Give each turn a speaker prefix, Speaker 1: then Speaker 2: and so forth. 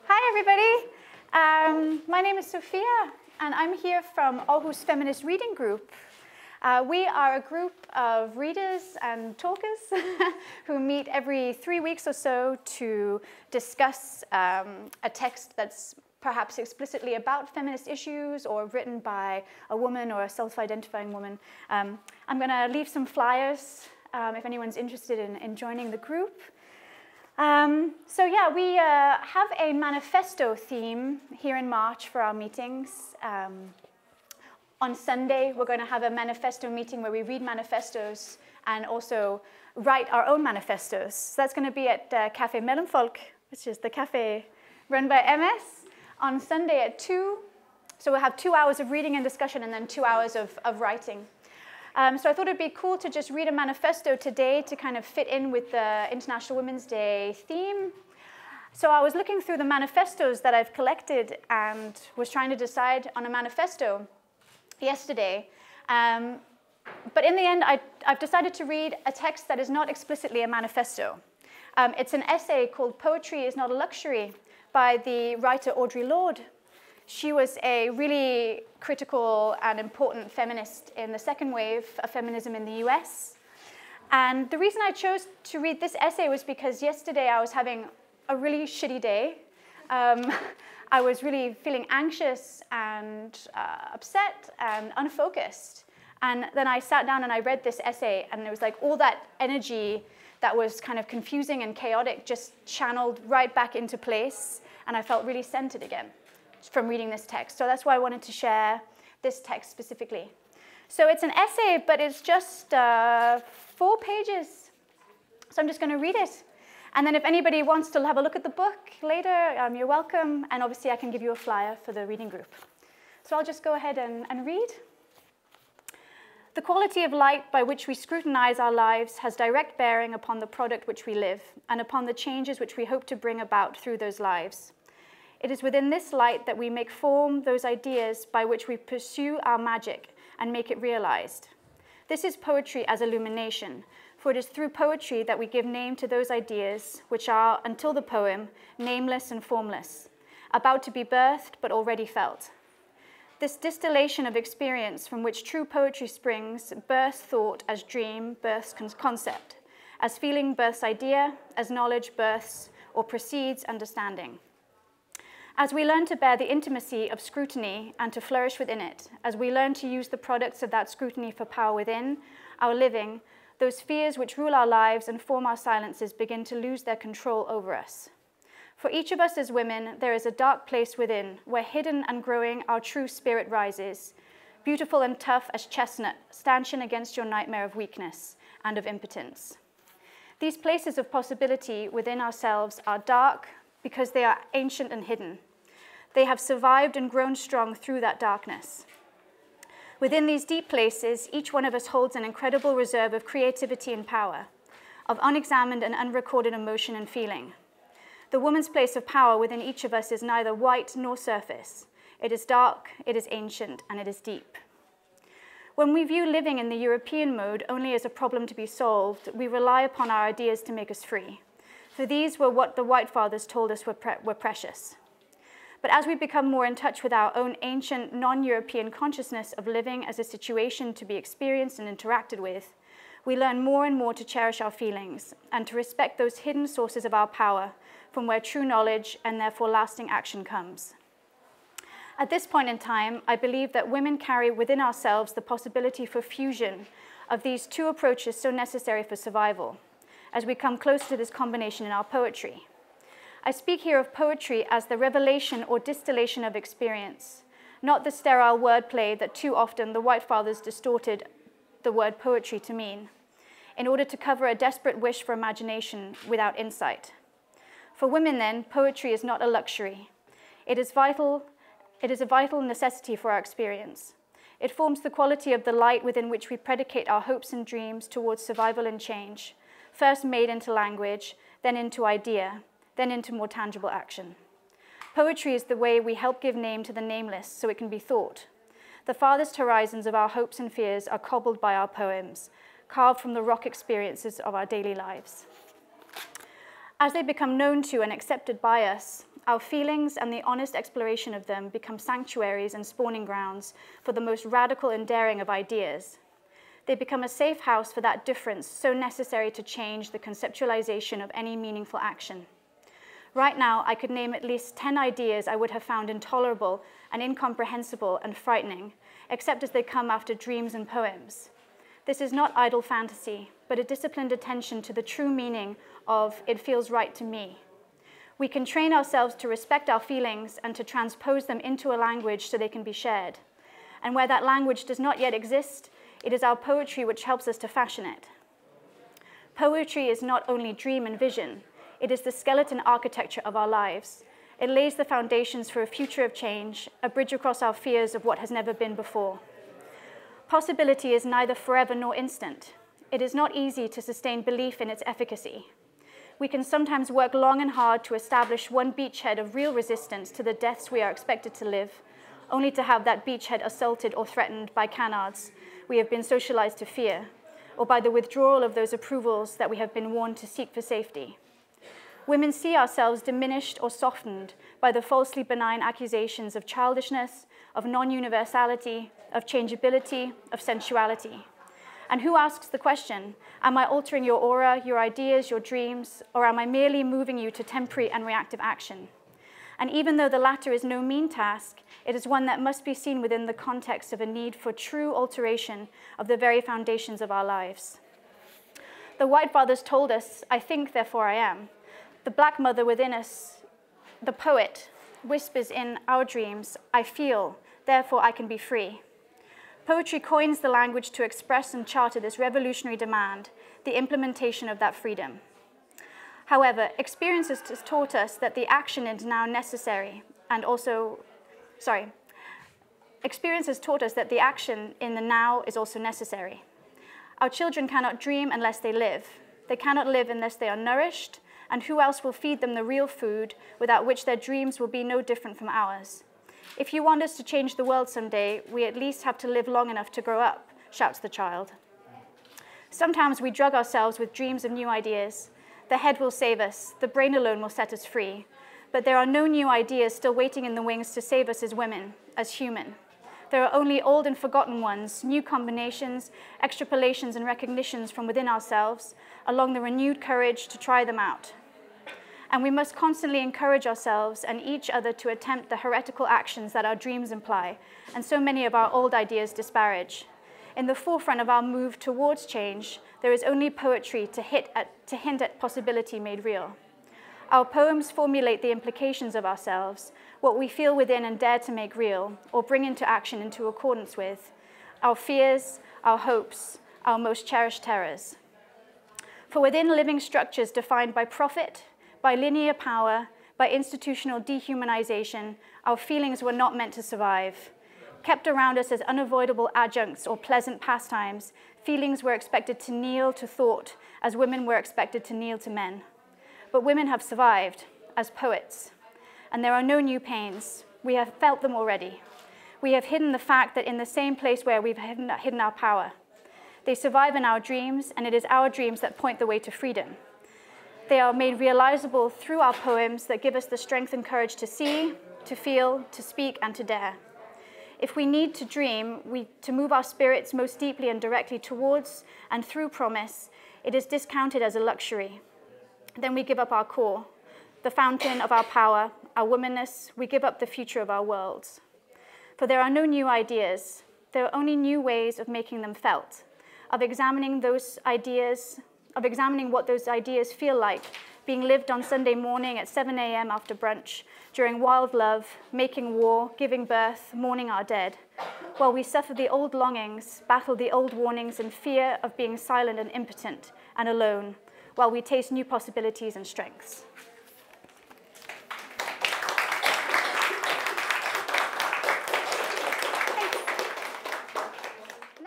Speaker 1: Hi, everybody. My name is Sophia, and I'm here from Aarhus Feminist Reading Group. We are a group of readers and talkers who meet every 3 weeks or so to discuss a text that's perhaps explicitly about feminist issues or written by a woman or a self-identifying woman. I'm going to leave some flyers if anyone's interested in joining the group. We have a manifesto theme here in March for our meetings. On Sunday, we're going to have a manifesto meeting where we read manifestos and also write our own manifestos. So that's going to be at Café Mellemfolk, which is the cafe run by MS, on Sunday at 2. So we'll have 2 hours of reading and discussion and then 2 hours of writing. So I thought it'd be cool to just read a manifesto today to kind of fit in with the International Women's Day theme. So I was looking through the manifestos that I've collected and was trying to decide on a manifesto yesterday. But in the end, I've decided to read a text that is not explicitly a manifesto. It's an essay called Poetry is Not a Luxury by the writer Audrie Lorde. She was a really critical and important feminist in the second wave of feminism in the US. And the reason I chose to read this essay was because yesterday I was having a really shitty day. I was really feeling anxious and upset and unfocused. And then I sat down and I read this essay, and it was like all that energy that was kind of confusing and chaotic just channeled right back into place, and I felt really centered again from reading this text. So that's why I wanted to share this text specifically. So it's an essay, but it's just 4 pages. So I'm just going to read it. And then if anybody wants to have a look at the book later, you're welcome. And obviously I can give you a flyer for the reading group. So I'll just go ahead and read. The quality of light by which we scrutinize our lives has direct bearing upon the product which we live and upon the changes which we hope to bring about through those lives. It is within this light that we make form those ideas by which we pursue our magic and make it realized. This is poetry as illumination, for it is through poetry that we give name to those ideas which are, until the poem, nameless and formless, about to be birthed but already felt. This distillation of experience from which true poetry springs births thought as dream births concept, as feeling births idea, as knowledge births or precedes understanding. As we learn to bear the intimacy of scrutiny and to flourish within it, as we learn to use the products of that scrutiny for power within our living, those fears which rule our lives and form our silences begin to lose their control over us. For each of us as women, there is a dark place within, where hidden and growing our true spirit rises, beautiful and tough as chestnut, stanchion against your nightmare of weakness and of impotence. These places of possibility within ourselves are dark, because they are ancient and hidden. They have survived and grown strong through that darkness. Within these deep places, each one of us holds an incredible reserve of creativity and power, of unexamined and unrecorded emotion and feeling. The woman's place of power within each of us is neither white nor surface. It is dark, it is ancient, and it is deep. When we view living in the European mode only as a problem to be solved, we rely upon our ideas to make us free. For these were what the White Fathers told us were precious. But as we become more in touch with our own ancient, non-European consciousness of living as a situation to be experienced and interacted with, we learn more and more to cherish our feelings and to respect those hidden sources of our power from where true knowledge and therefore lasting action comes. At this point in time, I believe that women carry within ourselves the possibility for fusion of these two approaches so necessary for survival, as we come closer to this combination in our poetry. I speak here of poetry as the revelation or distillation of experience, not the sterile wordplay that too often the White Fathers distorted the word poetry to mean, in order to cover a desperate wish for imagination without insight. For women then, poetry is not a luxury. It is a vital necessity for our experience. It forms the quality of the light within which we predicate our hopes and dreams towards survival and change, first made into language, then into idea, then into more tangible action. Poetry is the way we help give name to the nameless so it can be thought. The farthest horizons of our hopes and fears are cobbled by our poems, carved from the rock experiences of our daily lives. As they become known to and accepted by us, our feelings and the honest exploration of them become sanctuaries and spawning grounds for the most radical and daring of ideas. They become a safe house for that difference so necessary to change the conceptualization of any meaningful action. Right now, I could name at least 10 ideas I would have found intolerable and incomprehensible and frightening, except as they come after dreams and poems. This is not idle fantasy, but a disciplined attention to the true meaning of "it feels right to me." We can train ourselves to respect our feelings and to transpose them into a language so they can be shared. And where that language does not yet exist, it is our poetry which helps us to fashion it. Poetry is not only dream and vision, it is the skeleton architecture of our lives. It lays the foundations for a future of change, a bridge across our fears of what has never been before. Possibility is neither forever nor instant. It is not easy to sustain belief in its efficacy. We can sometimes work long and hard to establish one beachhead of real resistance to the deaths we are expected to live, only to have that beachhead assaulted or threatened by canards we have been socialized to fear, or by the withdrawal of those approvals that we have been warned to seek for safety. Women see ourselves diminished or softened by the falsely benign accusations of childishness, of non-universality, of changeability, of sensuality. And who asks the question, am I altering your aura, your ideas, your dreams, or am I merely moving you to temporary and reactive action? And even though the latter is no mean task, it is one that must be seen within the context of a need for true alteration of the very foundations of our lives. The white fathers told us, "I think, therefore I am." The black mother within us, the poet, whispers in our dreams, "I feel, therefore I can be free." Poetry coins the language to express and charter this revolutionary demand, the implementation of that freedom. However, experience has taught us that the action is now necessary, experience has taught us that the action in the now is also necessary. Our children cannot dream unless they live. They cannot live unless they are nourished, and who else will feed them the real food without which their dreams will be no different from ours? If you want us to change the world someday, we at least have to live long enough to grow up, shouts the child. Sometimes we drug ourselves with dreams of new ideas. The head will save us, the brain alone will set us free. But there are no new ideas still waiting in the wings to save us as women, as human. There are only old and forgotten ones, new combinations, extrapolations and recognitions from within ourselves, along the renewed courage to try them out. And we must constantly encourage ourselves and each other to attempt the heretical actions that our dreams imply, and so many of our old ideas disparage. In the forefront of our move towards change, there is only poetry to hint at possibility made real. Our poems formulate the implications of ourselves, what we feel within and dare to make real, or bring into action into accordance with, our fears, our hopes, our most cherished terrors. For within living structures defined by profit, by linear power, by institutional dehumanization, our feelings were not meant to survive. Kept around us as unavoidable adjuncts or pleasant pastimes, feelings were expected to kneel to thought as women were expected to kneel to men. But women have survived as poets, and there are no new pains. We have felt them already. We have hidden the fact that in the same place where we've hidden our power. They survive in our dreams, and it is our dreams that point the way to freedom. They are made realizable through our poems that give us the strength and courage to see, to feel, to speak, and to dare. If we need to dream, to move our spirits most deeply and directly towards and through promise, it is discounted as a luxury. Then we give up our core, the fountain of our power, our womanness. We give up the future of our worlds. For there are no new ideas. There are only new ways of making them felt, of examining what those ideas feel like, being lived on Sunday morning at 7 a.m. after brunch, during wild love, making war, giving birth, mourning our dead, while we suffer the old longings, battle the old warnings in fear of being silent and impotent and alone, while we taste new possibilities and strengths.